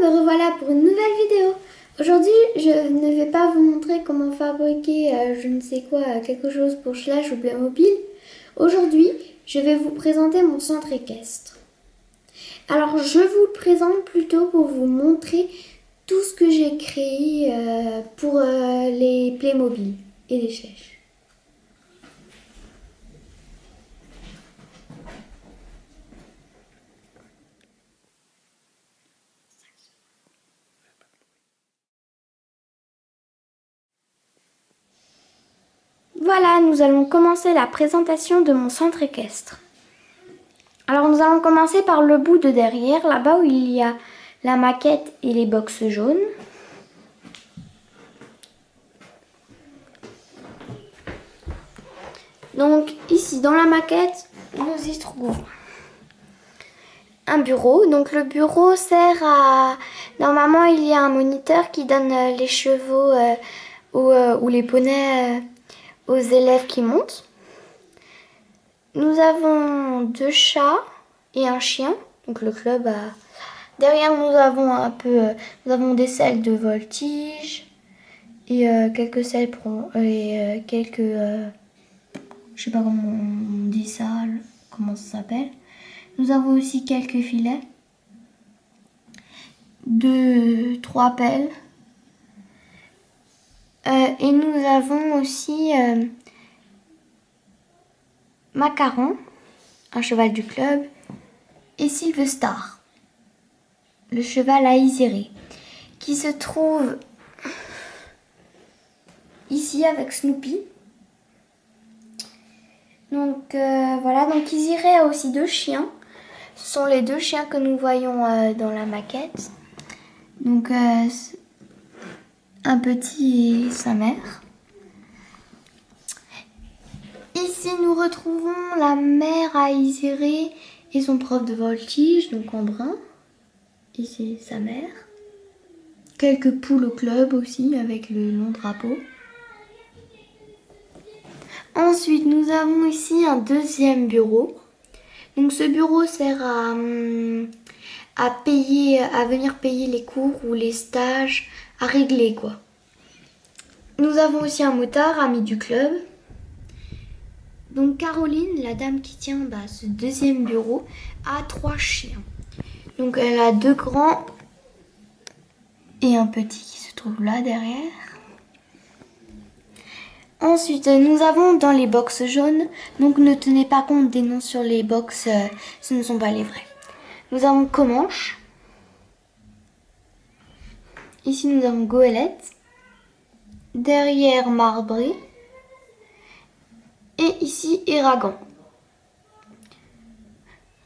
me revoilà pour une nouvelle vidéo. Aujourd'hui, je ne vais pas vous montrer comment fabriquer je ne sais quoi, quelque chose pour Slash ou Playmobil. Aujourd'hui, je vais vous présenter mon centre équestre. Alors, je vous le présente plutôt pour vous montrer tout ce que j'ai créé pour les Playmobil et les Slash. Voilà, nous allons commencer la présentation de mon centre équestre. Alors nous allons commencer par le bout de derrière, là-bas où il y a la maquette et les box jaunes. Donc ici dans la maquette, nous y trouvons un bureau. Donc le bureau sert à... Normalement il y a un moniteur qui donne les chevaux ou les poneys aux élèves qui montent. Nous avons 2 chats et un chien. Donc le club a... Derrière nous avons des selles de voltige et quelques selles quelques je sais pas comment on dit ça, comment ça s'appelle. Nous avons aussi quelques filets, 3 pelles et nous avons aussi Macaron, un cheval du club, et Silverstar, le cheval à Isiré, qui se trouve ici avec Snoopy. Donc voilà, donc Isiré a aussi 2 chiens. Ce sont les 2 chiens que nous voyons dans la maquette. Donc un petit et sa mère. Ici nous retrouvons la mère à Isiré et son prof de voltige, donc en brun. Ici sa mère. Quelques poules au club aussi avec le long drapeau. Ensuite nous avons ici un deuxième bureau. Donc ce bureau sert à venir payer les cours ou les stages, à régler quoi. Nous avons aussi un motard, ami du club. Donc Caroline, la dame qui tient ce deuxième bureau, a 3 chiens. Donc elle a 2 grands et un petit qui se trouve là derrière. Ensuite, nous avons dans les box jaunes, donc ne tenez pas compte des noms sur les box, ce ne sont pas les vrais. Nous avons Comanche. Ici, nous avons Goélette. Derrière, Marbré. Et ici, Eragon.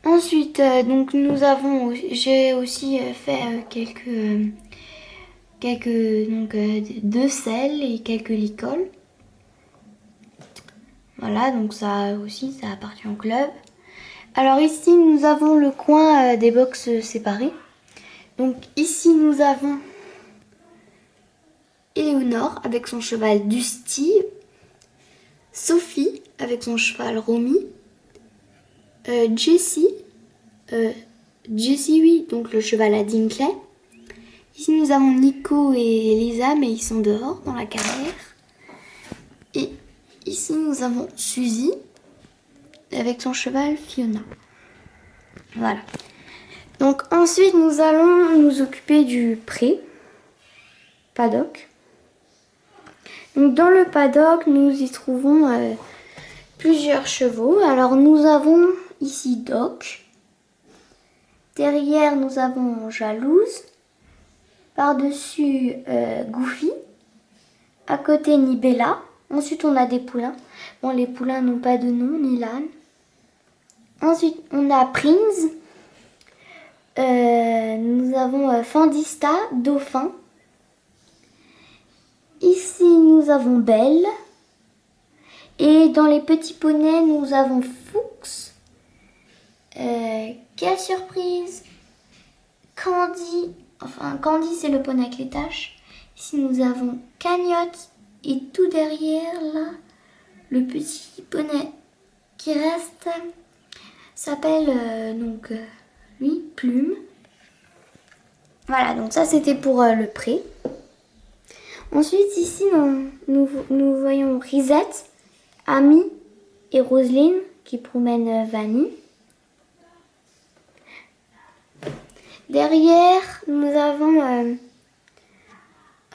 Ensuite, donc j'ai aussi fait quelques 2 selles et quelques licoles. Voilà, donc ça aussi, ça appartient au club. Alors ici, nous avons le coin des box séparés. Donc ici, nous avons Éléonore avec son cheval Dusty, Sophie avec son cheval Romy, Jessie, oui, donc le cheval à Dinkley. Ici, nous avons Nico et Lisa, mais ils sont dehors dans la carrière. Et ici, nous avons Suzy avec son cheval Fiona. Voilà. Donc ensuite, nous allons nous occuper du paddock. Donc dans le paddock, nous y trouvons plusieurs chevaux. Alors nous avons ici Doc. Derrière, nous avons Jalouse. Par-dessus, Goofy. À côté, Nibella. Ensuite, on a des poulains. Bon, les poulains n'ont pas de nom, ni l'âne. Ensuite, on a Prince. Nous avons Fandista, Dauphin. Ici, nous avons Belle. Et dans les petits poneys, nous avons Fuchs. Quelle surprise! Candy. Enfin, Candy, c'est le poney avec les taches. Ici, nous avons Cagnotte. Et tout derrière, là, le petit poney qui reste s'appelle lui Plume. Voilà, donc ça c'était pour le pré. Ensuite, ici, nous voyons Risette, Amy et Roselyne qui promènent Vanille. Derrière, nous avons,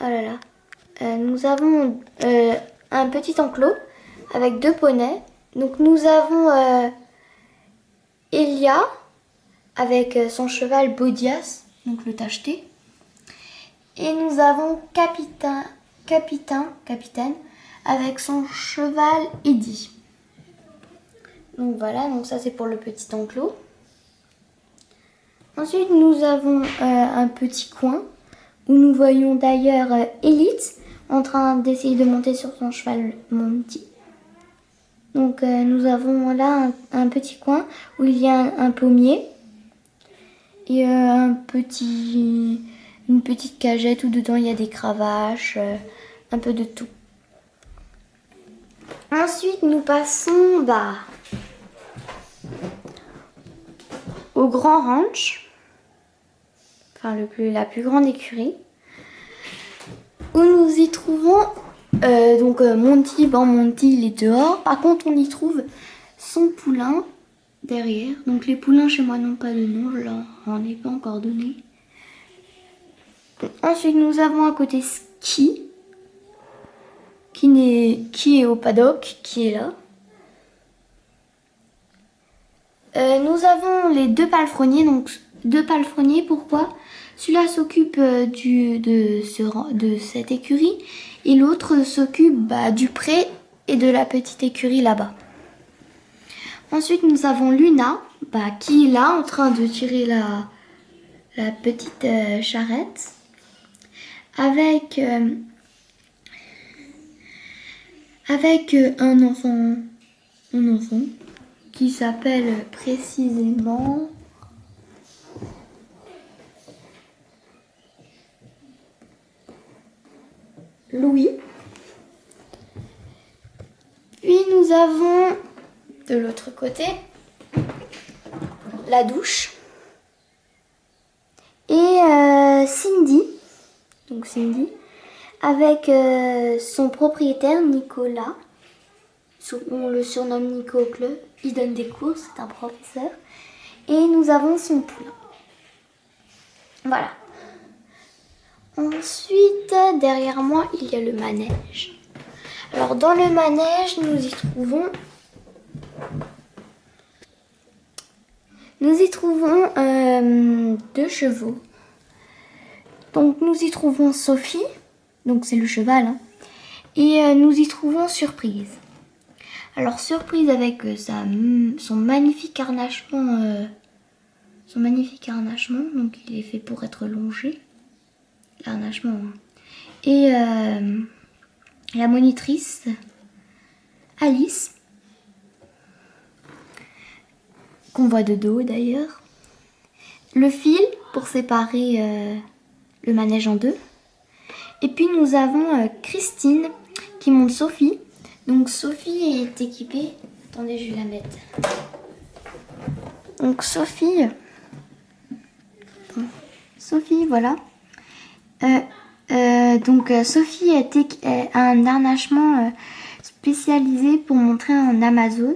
oh là là, nous avons un petit enclos avec 2 poneys. Donc nous avons Elia avec son cheval Bodias, donc le tacheté. Et nous avons Capitaine avec son cheval Eddie. Donc voilà, donc ça c'est pour le petit enclos. Ensuite nous avons un petit coin où nous voyons d'ailleurs Elite en train d'essayer de monter sur son cheval Monty. Donc nous avons là un petit coin où il y a un pommier et une petite cagette où dedans il y a des cravaches, un peu de tout. Ensuite nous passons au grand ranch, enfin la plus grande écurie, où nous y trouvons Monty. Monty il est dehors, par contre on y trouve son poulain derrière. Donc les poulains chez moi n'ont pas de nom, je leur en ai pas encore donné. Ensuite nous avons à côté Ski qui est au paddock, qui est là. Nous avons les 2 palefreniers, donc 2 palefreniers, pourquoi? Celui-là s'occupe de cette écurie et l'autre s'occupe du pré et de la petite écurie là-bas. Ensuite nous avons Luna qui est là en train de tirer la petite charrette avec un enfant qui s'appelle précisément Louis. Puis nous avons de l'autre côté la douche et Cindy, donc Cindy avec son propriétaire Nicolas. On le surnomme Nico au club. Il donne des cours, c'est un professeur. Et nous avons son poulain. Voilà. Ensuite, derrière moi, il y a le manège. Alors, dans le manège, nous y trouvons 2 chevaux. Donc, nous y trouvons Sophie. Donc, c'est le cheval. Hein. Et nous y trouvons Surprise. Alors Surprise avec son magnifique harnachement, donc il est fait pour être longé, l'harnachement. Hein. Et la monitrice Alice, qu'on voit de dos d'ailleurs. Le fil pour séparer le manège en 2. Et puis nous avons Christine qui monte Sophie. Donc Sophie est équipée, attendez je vais la mettre. Donc Sophie voilà. Sophie a un harnachement spécialisé pour montrer en Amazon.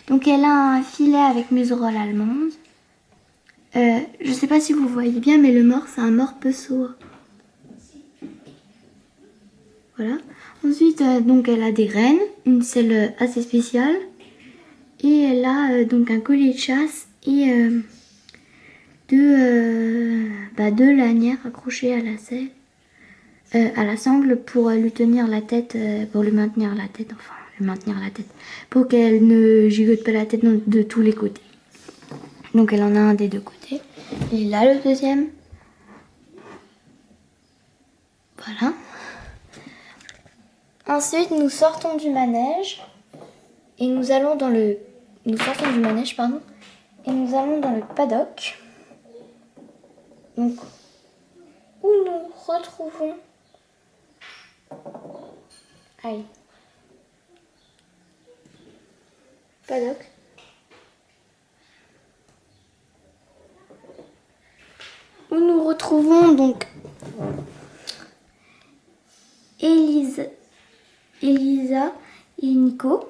Donc elle a un filet avec muserolle allemande. Je sais pas si vous voyez bien mais le mors c'est un mors peu sourd. Voilà. Ensuite, elle a des rênes, une selle assez spéciale. Et elle a donc un collier de chasse et 2 lanières accrochées à la selle, à la sangle pour lui tenir la tête, pour lui maintenir la tête, pour qu'elle ne gigote pas la tête de tous les côtés. Donc elle en a un des 2 côtés. Et là le deuxième. Voilà. Ensuite, nous sortons du manège et nous allons dans le paddock. Donc, où nous retrouvons paddock. Où nous retrouvons retrouvons donc Elisa et Nico.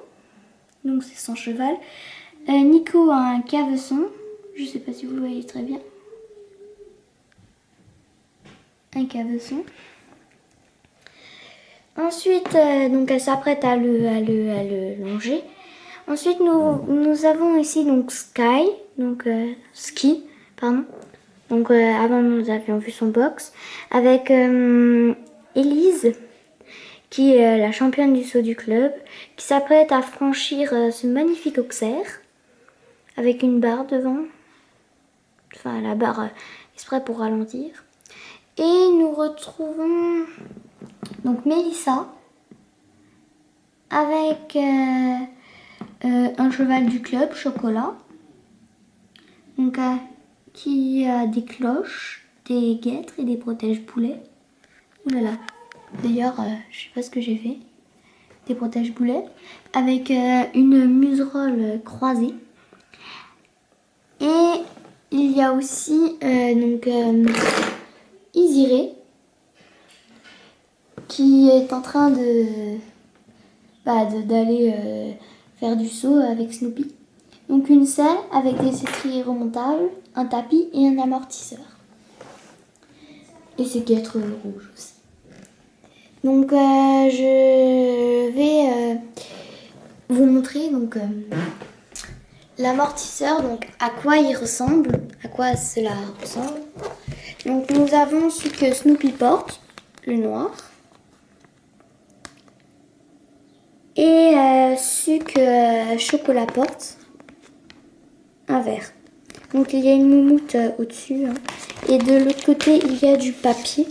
Donc c'est son cheval. Nico a un cavesson. Je sais pas si vous le voyez très bien. Un cavesson. Ensuite, donc elle s'apprête à le longer. Ensuite, nous avons ici donc Ski, pardon. Donc avant nous avions vu son box avec Elise, qui est la championne du saut du club, qui s'apprête à franchir ce magnifique auxerre avec une barre devant. Enfin, la barre exprès pour ralentir. Et nous retrouvons donc Mélissa avec un cheval du club, Chocolat. Donc, qui a des cloches, des guêtres et des protège-boulets. Ouh là là. D'ailleurs, je sais pas ce que j'ai fait. Des protège-boulets. Avec une muserolle croisée. Et il y a aussi Isiré qui est en train d'aller faire du saut avec Snoopy. Donc une selle avec des étriers remontables, un tapis et un amortisseur. Et ses guêtres rouges aussi. Donc je vais vous montrer donc l'amortisseur, donc à quoi il ressemble, à quoi cela ressemble. Donc nous avons ce que Snoopy porte, le noir. Et ce que Chocolat porte, un vert. Donc il y a une moumoute au-dessus. Hein. Et de l'autre côté, il y a du papier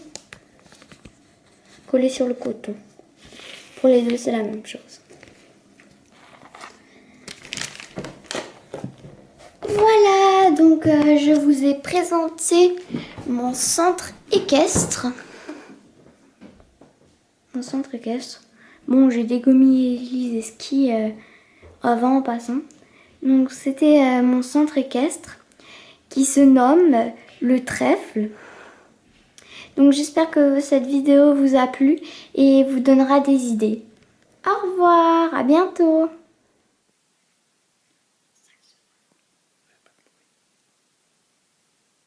collé sur le coton. Pour les deux, c'est la même chose. Voilà, donc je vous ai présenté mon centre équestre. Mon centre équestre. Bon, j'ai dégommé Elise et Ski avant en passant. Donc c'était mon centre équestre qui se nomme le Trèfle. Donc j'espère que cette vidéo vous a plu et vous donnera des idées. Au revoir, à bientôt.